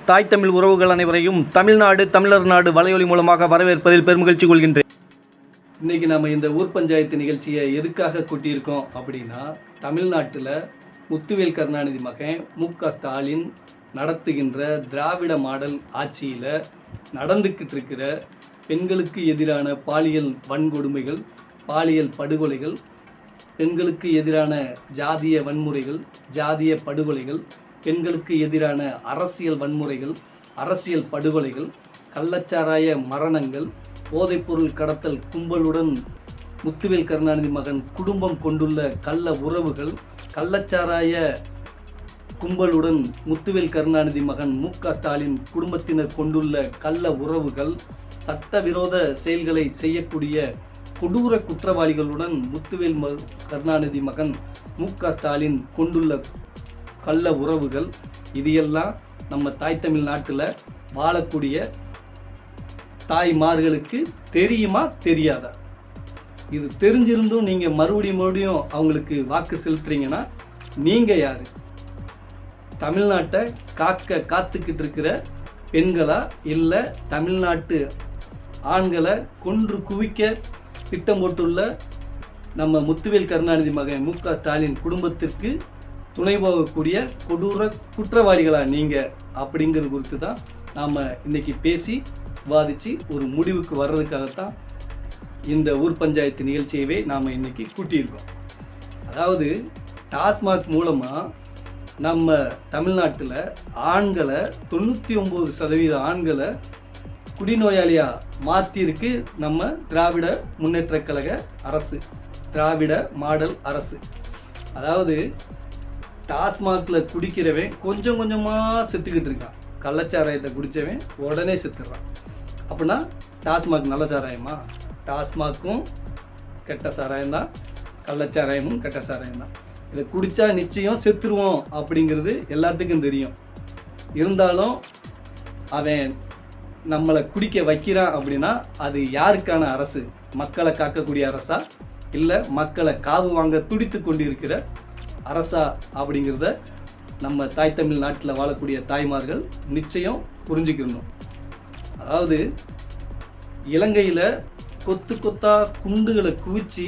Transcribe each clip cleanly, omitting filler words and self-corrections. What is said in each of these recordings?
தாய் தமிழ் உறவுகள் அனைவரையும் தமிழ்நாடு தமிழர் நாடு வலையொலி மூலமாக வரவேற்பதில் பெருமகிழ்ச்சி கொள்கின்றேன். இன்றைக்கி நம்ம இந்த ஊர் பஞ்சாயத்து நிகழ்ச்சியை எதுக்காக கூட்டியிருக்கோம் அப்படின்னா, தமிழ்நாட்டில் முத்துவேல் கருணாநிதி மகன் மு.க. ஸ்டாலின் நடத்துகின்ற திராவிட மாடல் ஆட்சியில் நடந்துக்கிட்டு இருக்கிற பெண்களுக்கு எதிரான பாலியல் வன்கொடுமைகள், பாலியல் படுகொலைகள், பெண்களுக்கு எதிரான ஜாதிய வன்முறைகள், ஜாதிய படுகொலைகள், பெண்களுக்கு எதிரான அரசியல் வன்முறைகள், அரசியல் படுகொலைகள், கள்ளச்சாராய மரணங்கள், போதைப்பொருள் கடத்தல் கும்பலுடன் முத்துவேல் கருணாநிதி மகன் குடும்பம் கொண்டுள்ள கள்ள உறவுகள், கள்ளச்சாராய கும்பலுடன் முத்துவேல் கருணாநிதி மகன் மு.க. ஸ்டாலின் குடும்பத்தினர் கொண்டுள்ள கள்ள உறவுகள், சட்டவிரோத செயல்களை செய்யக்கூடிய கொடூர குற்றவாளிகளுடன் முத்துவேல் கருணாநிதி மகன் மு.க. ஸ்டாலின் கொண்டுள்ள கள்ள உறவுகள், இது எல்லாம் நம்ம தாய் தமிழ் நாட்டில் வாழக்கூடிய தாய்மார்களுக்கு தெரியுமா தெரியாதா? இது தெரிஞ்சிருந்தும் நீங்கள் மறுபடியும் அவங்களுக்கு வாக்கு செலுத்துறீங்கன்னா நீங்கள் யார்? தமிழ்நாட்டை காத்துக்கிட்டு இருக்கிற பெண்களா, இல்லை தமிழ்நாட்டு ஆண்களை கொன்று குவிக்க திட்டம் போட்டுள்ள நம்ம முத்துவேல் கருணாநிதி மகன் மு.க. ஸ்டாலின் குடும்பத்திற்கு துணை போகக்கூடிய கொடூர குற்றவாளிகளா நீங்கள்? அப்படிங்கிறது குறித்து தான் நாம் இன்றைக்கி பேசி விவாதித்து ஒரு முடிவுக்கு வர்றதுக்காகத்தான் இந்த ஊர் பஞ்சாயத்து நிகழ்ச்சியவே நாம் இன்றைக்கி கூட்டியிருக்கோம். அதாவது டாஸ்மாக் மூலமாக நம்ம தமிழ்நாட்டில் ஆண்களை 99% ஆண்களை குடிநோயாளியாக மாற்றிருக்கு நம்ம திராவிட முன்னேற்ற கழக அரசு, திராவிட மாடல் அரசு. அதாவது டாஸ்மாகில் குடிக்கிறவன் கொஞ்சம் கொஞ்சமாக செத்துக்கிட்டு இருக்கான், கள்ளச்சாராயத்தை குடித்தவன் உடனே செத்துடுறான். அப்படின்னா டாஸ்மாக் நல்ல சாராயமா? டாஸ்மாக்கும் கெட்ட சாராயம்தான், கள்ளச்சாராயமும் கெட்ட சாராயம்தான். இதை குடித்தா நிச்சயம் செத்துருவோம் அப்படிங்கிறது எல்லாத்துக்கும் தெரியும். இருந்தாலும் அவன் நம்மளை குடிக்க வைக்கிறான் அப்படின்னா அது யாருக்கான அரசு? மக்களை காக்கக்கூடிய அரசா, இல்லை மக்களை காவு வாங்க துடித்து கொண்டிருக்கிற அரசா? அப்படிங்கிறத நம்ம தாய் தமிழ் நாட்டில் வாழக்கூடிய தாய்மார்கள் நிச்சயம் புரிஞ்சுக்கணும். அதாவது இலங்கையில் கொத்து கொத்தா குண்டுகளை குவிச்சு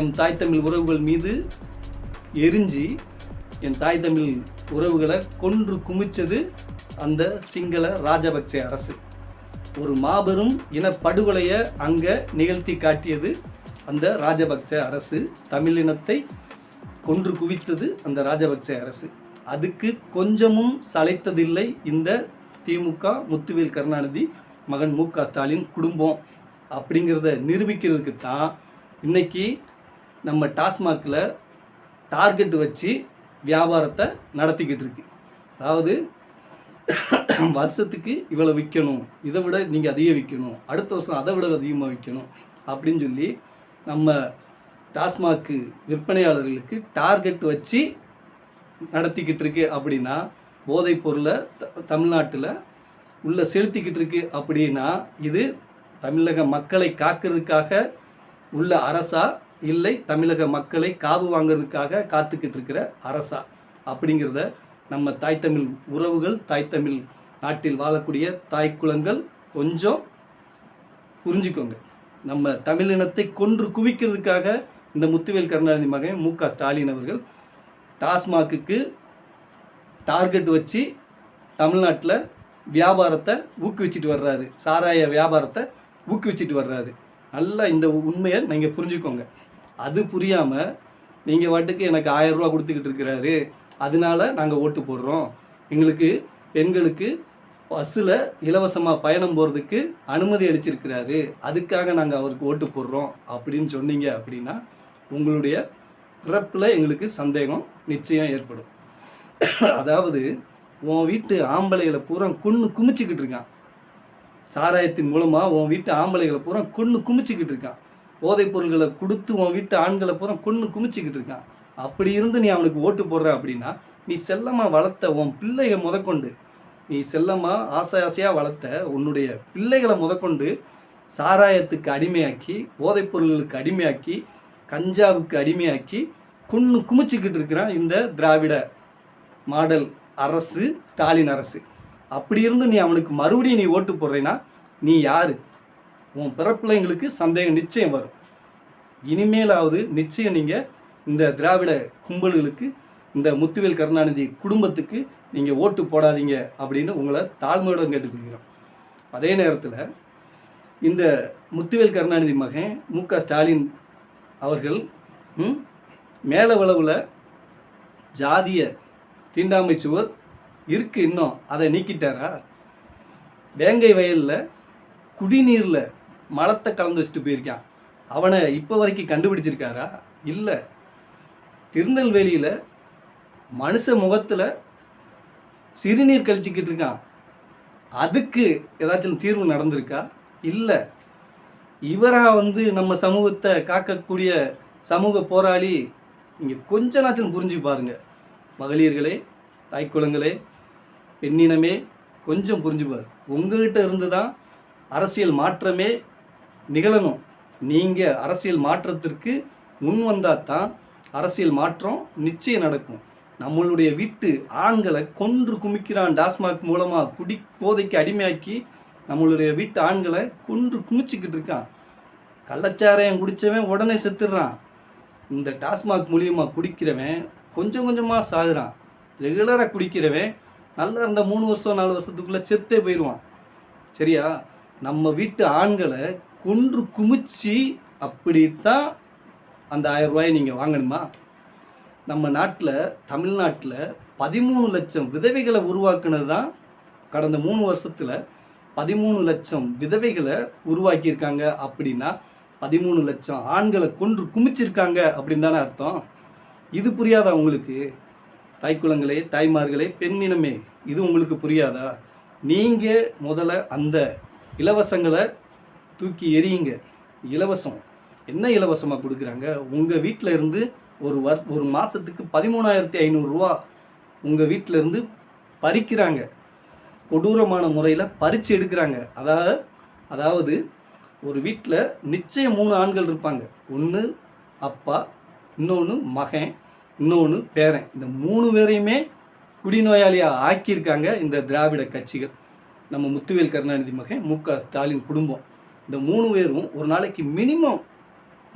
என் தாய் தமிழ் உறவுகள் மீது எரிஞ்சு என் தாய் தமிழ் உறவுகளை கொன்று குமிச்சது அந்த சிங்கள ராஜபக்சே அரசு. ஒரு மாபெரும் இனப்படுகொலையை அங்கே நிகழ்த்தி காட்டியது அந்த ராஜபக்சே அரசு. தமிழினத்தை கொன்று குவித்தது அந்த ராஜபக்சே அரசு. அதுக்கு கொஞ்சமும் சளைத்ததில்லை இந்த திமுக முத்துவேல் கருணாநிதி மகன் மு.க. ஸ்டாலின் குடும்பம். அப்படிங்கிறத நிரூபிக்கிறதுக்கு தான் இன்றைக்கி நம்ம டாஸ்மாகில் டார்கெட் வச்சு வியாபாரத்தை நடத்திக்கிட்டு இருக்கு. அதாவது வருஷத்துக்கு இவ்வளோ விற்கணும், இதை விட நீங்கள் அதிகம் விற்கணும், அடுத்த வருஷம் அதை விட அதிகமாக விற்கணும் அப்படின்னு சொல்லி நம்ம டாஸ்மாக்கு விற்பனையாளர்களுக்கு டார்கெட் வச்சு நடத்திக்கிட்டு இருக்கு. அப்படின்னா போதைப் பொருளை தமிழ்நாட்டில் உள்ள செலுத்திக்கிட்டு இருக்கு. அப்படின்னா இது தமிழக மக்களை காக்கிறதுக்காக உள்ள அரசா, இல்லை தமிழக மக்களை காவு வாங்கிறதுக்காக காத்துக்கிட்டு இருக்கிற அரசா? அப்படிங்கிறத நம்ம தாய் தமிழ் உறவுகள், தாய் தமிழ் நாட்டில் வாழக்கூடிய தாய்க்குலங்கள் கொஞ்சம் புரிஞ்சுக்கோங்க. நம்ம தமிழினத்தை கொன்று குவிக்கிறதுக்காக இந்த முத்துவேல் கருணாநிதி மகன் மு.க. ஸ்டாலின் அவர்கள் டாஸ்மாக்கு டார்கெட் வச்சு தமிழ்நாட்டில் வியாபாரத்தை ஊக்குவிச்சிட்டு வர்றாரு, சாராய வியாபாரத்தை ஊக்குவிச்சிட்டு வர்றாரு. நல்லா இந்த உண்மையை நீங்கள் புரிஞ்சுக்கோங்க. அது புரியாமல் நீங்கள் வாட்டுக்கு எனக்கு 1000 ரூபா கொடுத்துக்கிட்டு இருக்கிறாரு, அதனால நாங்கள் ஓட்டு போடுறோம், எங்களுக்கு பெண்களுக்கு பஸ்ஸில் இலவசமாக பயணம் போகிறதுக்கு அனுமதி அளிச்சிருக்கிறாரு, அதுக்காக நாங்கள் அவருக்கு ஓட்டு போடுறோம் அப்படின்னு சொன்னீங்க அப்படின்னா உங்களுடைய பிறப்பில் எங்களுக்கு சந்தேகம் நிச்சயம் ஏற்படும். அதாவது உன் வீட்டு ஆம்பளைகளை பூரா கொன்று குமிச்சிக்கிட்டு இருக்கான், சாராயத்தின் மூலமாக உன் வீட்டு ஆம்பளைகளை பூரா கொன்று குமிச்சிக்கிட்டு இருக்கான், போதைப் பொருள்களை கொடுத்து உன் வீட்டு ஆண்களை பூரா கொன்று குமிச்சிக்கிட்டு இருக்கான். அப்படி இருந்து நீ அவனுக்கு ஓட்டு போடுற அப்படின்னா நீ செல்லமாக வளர்த்த உன் பிள்ளைகளை முதற்கொண்டு, நீ செல்லமாக ஆசையாக வளர்த்த உன்னுடைய பிள்ளைகளை முதற்கொண்டு சாராயத்துக்கு அடிமையாக்கி, போதைப் பொருள்களுக்கு அடிமையாக்கி, கஞ்சாவுக்கு அடிமையாக்கி கொன்று குமிச்சிக்கிட்டு இருக்கிறான் இந்த திராவிட மாடல் அரசு, ஸ்டாலின் அரசு. அப்படி இருந்து நீ அவனுக்கு மறுபடியும் நீ ஓட்டு போடுறேன்னா நீ யார்? உன் பிறப்பில் எங்களுக்கு சந்தேகம் நிச்சயம் வரும். இனிமேலாவது நிச்சயம் நீங்கள் இந்த திராவிட கும்பல்களுக்கு, இந்த முத்துவேல் கருணாநிதி குடும்பத்துக்கு நீங்கள் ஓட்டு போடாதீங்க அப்படின்னு உங்களை தாழ்மையுடன் கேட்டுக்கொள்கிறோம். அதே நேரத்தில் இந்த முத்துவேல் கருணாநிதி மகன் மு.க. ஸ்டாலின் அவர்கள் மேலவளவில் ஜாதிய தீண்டாமை சுவர் இருக்குது, இன்னும் அதை நீக்கிட்டாரா? வேங்கை வயலில் குடிநீரில் மலத்தை கலந்து வச்சுட்டு போயிருக்கான், அவனை இப்போ வரைக்கும் கண்டுபிடிச்சிருக்காரா? இல்லை. திருநெல்வேலியில் மனுஷ முகத்தில் சிறுநீர் கழிச்சிக்கிட்டு இருக்கான், அதுக்கு ஏதாச்சும் தீர்வு நடந்திருக்கா? இல்லை. இவராக நம்ம சமூகத்தை காக்கக்கூடிய சமூக போராளி. இங்கே கொஞ்ச நாச்சும் புரிஞ்சு பாருங்கள் மகளிர்களே, தாய்க்குளங்களே, பெண்ணினமே, கொஞ்சம் புரிஞ்சுப்பார். உங்கள்கிட்ட இருந்து தான் அரசியல் மாற்றமே நிகழணும். நீங்கள் அரசியல் மாற்றத்திற்கு முன் வந்தால் தான் அரசியல் மாற்றம் நிச்சயம் நடக்கும். நம்மளுடைய வீட்டு ஆண்களை கொன்று குமிக்கிறான் டாஸ்மாக் மூலமாக, குடி போதைக்கு அடிமையாக்கி நம்மளுடைய வீட்டு ஆண்களை கொன்று குமிச்சிக்கிட்டு இருக்கான். கள்ளச்சாராயம் குடித்தவன் உடனே செத்துடுறான். இந்த டாஸ்மாக் மூலியமாக குடிக்கிறவன் கொஞ்சம் கொஞ்சமாக சாகுறான். ரெகுலராக குடிக்கிறவன் நல்லா இருந்த 3 வருஷம் 4 வருஷத்துக்குள்ளே செத்தே போயிடுவான். சரியா? நம்ம வீட்டு ஆண்களை கொன்று குமிச்சு அப்படித்தான் அந்த 1000 ரூபாயை நீங்கள் வாங்கணுமா? நம்ம நாட்டில், தமிழ்நாட்டில் 13 லட்சம் விதவைகளை உருவாக்குனது தான் கடந்த 3 வருஷத்தில் 13 லட்சம் விதவைகளை உருவாக்கியிருக்காங்க. அப்படின்னா 13 லட்சம் ஆண்களை கொன்று குமிச்சிருக்காங்க அப்படின்னு தானே அர்த்தம். இது புரியாதா உங்களுக்கு? தாய்க்குளங்களே, தாய்மார்களே, பெண்ணினமே, இது உங்களுக்கு புரியாதா? நீங்கள் முதல்ல அந்த இலவசங்களை தூக்கி எறியுங்க. இலவசம் என்ன இலவசமாக கொடுக்குறாங்க? உங்கள் வீட்டில் இருந்து ஒரு மாதத்துக்கு 13,500 ரூபா உங்கள் வீட்டில் இருந்து பறிக்கிறாங்க. கொடூரமான முறையில் பறித்து எடுக்கிறாங்க. அதாவது ஒரு வீட்டில் நிச்சயம் 3 ஆண்கள் இருப்பாங்க. ஒன்று அப்பா, இன்னொன்று மகன், இன்னொன்று பேரன். இந்த 3 பேரையுமே குடிநோயாளியாக ஆக்கியிருக்காங்க இந்த திராவிட கட்சிகள். நம்ம முத்துவேல் கருணாநிதி மகன் மு.க. ஸ்டாலின் குடும்பம். இந்த 3 பேரும் ஒரு நாளைக்கு மினிமம்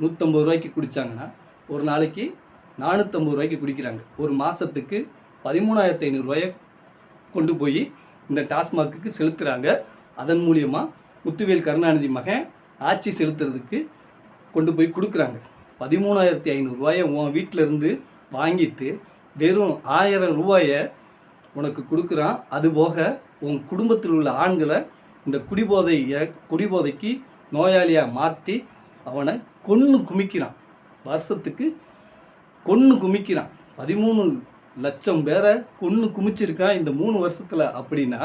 150 ரூபாய்க்கு குடித்தாங்கன்னா ஒரு நாளைக்கு 450 ரூபாய்க்கு குடிக்கிறாங்க. ஒரு மாதத்துக்கு 13,500 ரூபாயை கொண்டு போய் இந்த டாஸ்மாக்கு செலுத்துகிறாங்க. அதன் மூலியமாக முத்துவேல் கருணாநிதி மகன் ஆட்சி செலுத்துறதுக்கு கொண்டு போய் கொடுக்குறாங்க. 13,500 ரூபாயை உன் வீட்டில் இருந்து வாங்கிட்டு வெறும் 1000 ரூபாயை உனக்கு கொடுக்குறான். அதுபோக உன் குடும்பத்தில் உள்ள ஆண்களை இந்த குடிபோதைக்கு நோயாளியாக மாற்றி அவனை கொன்று குமிக்கிறான். வருஷத்துக்கு கொன்று குமிக்கிறான். 13 லட்சம் பேரை கொன்று குமிச்சிருக்கான் இந்த 3 வருஷத்தில். அப்படின்னா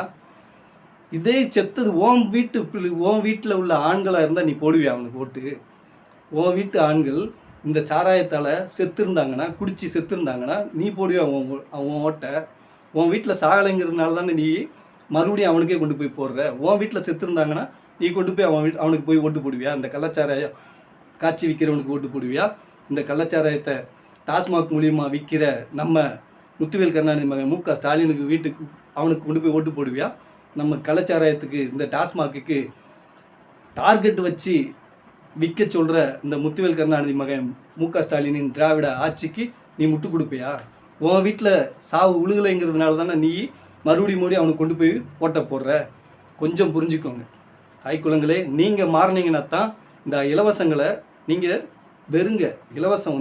இதே செத்தது உன் வீட்டில் உள்ள ஆண்களாக இருந்தால் நீ போடுவியா அவனுக்கு ஓட்டு? உன் வீட்டு ஆண்கள் இந்த சாராயத்தால் செத்துருந்தாங்கன்னா, குடித்து செத்துருந்தாங்கன்னா நீ போடுவியா அவன் ஓட்டை? உன் வீட்டில் சாகலைங்கிறதுனால தானே நீ மறுபடியும் அவனுக்கே கொண்டு போய் போடுற. உன் வீட்டில் செத்துருந்தாங்கன்னா நீ கொண்டு போய் அவனுக்கு போய் ஓட்டு போடுவியா? இந்த கள்ளச்சாராயம் காய்ச்சி விற்கிறவனுக்கு ஓட்டு போடுவியா? இந்த கள்ளச்சாராயத்தை டாஸ்மாக் மூலியமாக விற்கிற நம்ம முத்துவேல் கருணாநிதி மகன் மு.க. ஸ்டாலினுக்கு வீட்டுக்கு அவனுக்கு கொண்டு போய் ஓட்டு போடுவியா? நம்ம கள்ளச்சாராயத்துக்கு, இந்த டாஸ்மாக்கு டார்கெட் வச்சு விற்க சொல்கிற இந்த முத்துவேல் கருணாநிதி மகன் மு.க. ஸ்டாலினின் திராவிட ஆட்சிக்கு நீ முட்டு கொடுப்பியா? உன் வீட்டில் சாவு உழுகலைங்கிறதுனால தானே நீ மறுபடியும் அவனுக்கு கொண்டு போய் ஓட்ட போடுற. கொஞ்சம் புரிஞ்சுக்கோங்க தாய்க்குளங்களே. நீங்கள் மாறினீங்கன்னா தான் இந்த இலவசங்களை நீங்கள் வெறுங்க. இலவசம்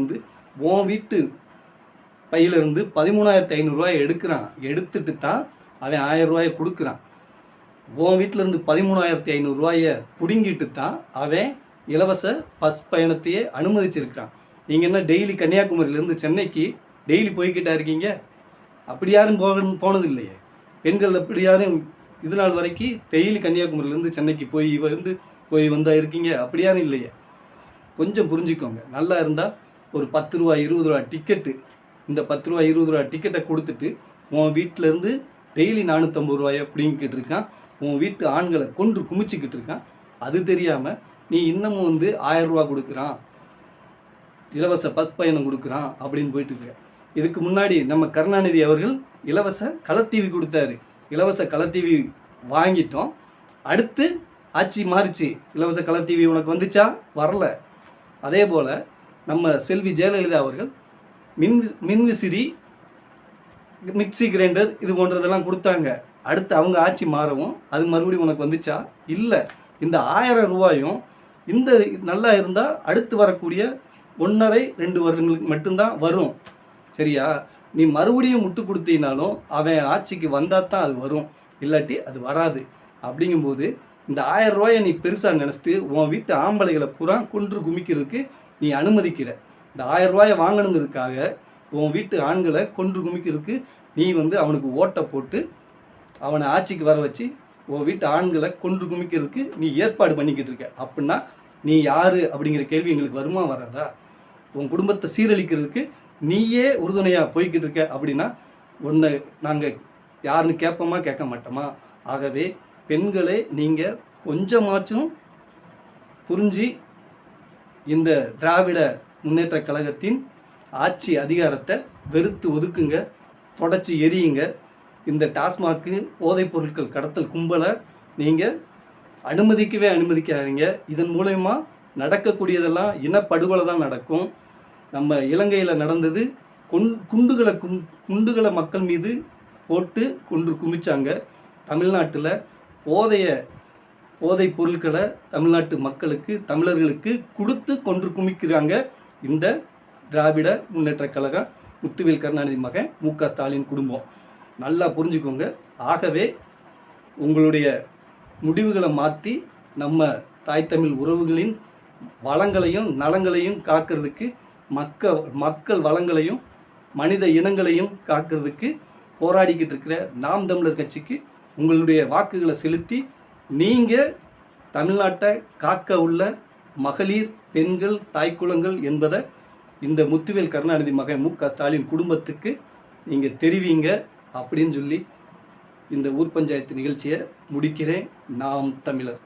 உன் வீட்டு பையிலிருந்து 13,500 ரூபாயை எடுத்துட்டு தான் அவன் 1000 ரூபாயை கொடுக்குறான். உன் வீட்டிலேருந்து 13,500 ரூபாயை பிடுங்கிட்டு தான் அவன் இலவச பஸ் பயணத்தையே அனுமதிச்சிருக்கிறான். நீங்கள் என்ன டெய்லி கன்னியாகுமரியிலேருந்து சென்னைக்கு டெய்லி போய்கிட்டா இருக்கீங்க? அப்படி யாரும் போனது இல்லையே. பெண்கள் அப்படி யாரும் இது நாள் வரைக்கும் டெய்லி கன்னியாகுமரியிலேருந்து சென்னைக்கு போய் வந்தா இருக்கீங்க? அப்படி யாரும் இல்லையே. கொஞ்சம் புரிஞ்சுக்கோங்க. நல்லா இருந்தால் ஒரு 10 ரூபா 20 ரூபா டிக்கெட்டு, இந்த 10 ரூபா 20 ரூபா டிக்கெட்டை கொடுத்துட்டு உன் வீட்டிலேருந்து டெய்லி 450 ரூபாயை பிடிங்கிக்கிட்டு இருக்கான். உன் வீட்டு ஆண்களை கொன்று குமிச்சிக்கிட்டு இருக்கான். அது தெரியாமல் நீ இன்னமும் 1000 ரூபா கொடுக்குறான், இலவச பஸ் பயணம் கொடுக்குறான் அப்படின்னு போயிட்டு இருக்க. இதுக்கு முன்னாடி நம்ம கருணாநிதி அவர்கள் இலவச கலர் டிவி கொடுத்தாரு. இலவச கலர் டிவி வாங்கிட்டோம், அடுத்து ஆட்சி மாறிச்சு, இலவச கலர் டிவி உனக்கு வந்துச்சா? வரல. அதே போல் நம்ம செல்வி ஜெயலலிதா அவர்கள் மின்விசிறி, மிக்சி கிரைண்டர் இது போன்றதெல்லாம் கொடுத்தாங்க. அடுத்து அவங்க ஆட்சி மாறவும் அது மறுபடியும் உனக்கு வந்துச்சா? இல்லை. இந்த 1000 ரூபாயும் இந்த நல்லா இருந்தால் அடுத்து வரக்கூடிய 1.5-2 வருடங்களுக்கு மட்டும்தான் வரும். சரியா? நீ மறுபடியும் முட்டு கொடுத்தீனாலும் அவன் ஆட்சிக்கு வந்தால் தான் அது வரும், இல்லாட்டி அது வராது. அப்படிங்கும்போது இந்த 1000 ரூபாயை நீ பெருசாக நினச்சிட்டு உன் வீட்டு ஆம்பளைகளை பூரா கொன்று குமிக்கிறதுக்கு நீ அனுமதிக்கிற. இந்த 1000 ரூபாயை வாங்கணுங்கிறதுக்காக உன் வீட்டு ஆண்களை கொன்று குமிக்கிறதுக்கு நீ அவனுக்கு ஓட்டை போட்டு அவனை ஆட்சிக்கு வர வச்சு உன் வீட்டு ஆண்களை கொன்று குமிக்கிறதுக்கு நீ ஏற்பாடு பண்ணிக்கிட்டு இருக்க. அப்படின்னா நீ யார் அப்படிங்கிற கேள்வி எங்களுக்கு வருமா வராதா? உன் குடும்பத்தை சீரழிக்கிறதுக்கு நீயே உறுதுணையாக போய்கிட்டு இருக்க. அப்படின்னா ஒன்று நாங்கள் யாருன்னு கேட்போமா, கேட்க மாட்டோமா? ஆகவே பெண்களே, நீங்கள் கொஞ்சமாச்சும் புரிஞ்சு இந்த திராவிட முன்னேற்ற கழகத்தின் ஆட்சி அதிகாரத்தை வெறுத்து ஒதுக்குங்க, தொடச்சி எரியுங்க. இந்த டாஸ்மாக்கு போதைப் பொருட்கள் கடத்தல் கும்பலை நீங்கள் அனுமதிக்காதீங்க. இதன் மூலயமா நடக்கக்கூடியதெல்லாம் இனப்படுகொலை தான் நடக்கும். நம்ம இலங்கையில் நடந்தது குண்டுகளை மக்கள் மீது போட்டு கொன்று குமிச்சாங்க. தமிழ்நாட்டில் போதைப் பொருட்களை தமிழ்நாட்டு மக்களுக்கு, தமிழர்களுக்கு கொடுத்து கொன்று குமிக்கிறாங்க இந்த திராவிட முன்னேற்ற கழகம், முத்துவேல் கருணாநிதி மகன் மு.க. ஸ்டாலின் குடும்பம். நல்லா புரிஞ்சுக்கோங்க. ஆகவே உங்களுடைய முடிவுகளை மாற்றி நம்ம தாய் தமிழ் உறவுகளின் வளங்களையும் நலங்களையும் காக்கிறதுக்கு, மக்கள் வளங்களையும் மனித இனங்களையும் காக்கிறதுக்கு போராடிக்கிட்டு இருக்கிற நாம் தமிழர் கட்சிக்கு உங்களுடைய வாக்குகளை செலுத்தி நீங்கள் தமிழ்நாட்டை காக்க உள்ள மகளிர், பெண்கள், தாய்க்குலங்கள் என்பதை இந்த முத்துவேல் கருணாநிதி மகன் மு.க. ஸ்டாலின் குடும்பத்துக்கு நீங்கள் தெரிவிங்க அப்படின்னு சொல்லி இந்த ஊர் பஞ்சாயத்து நிகழ்ச்சியை முடிக்கிறேன். நாம் தமிழர்.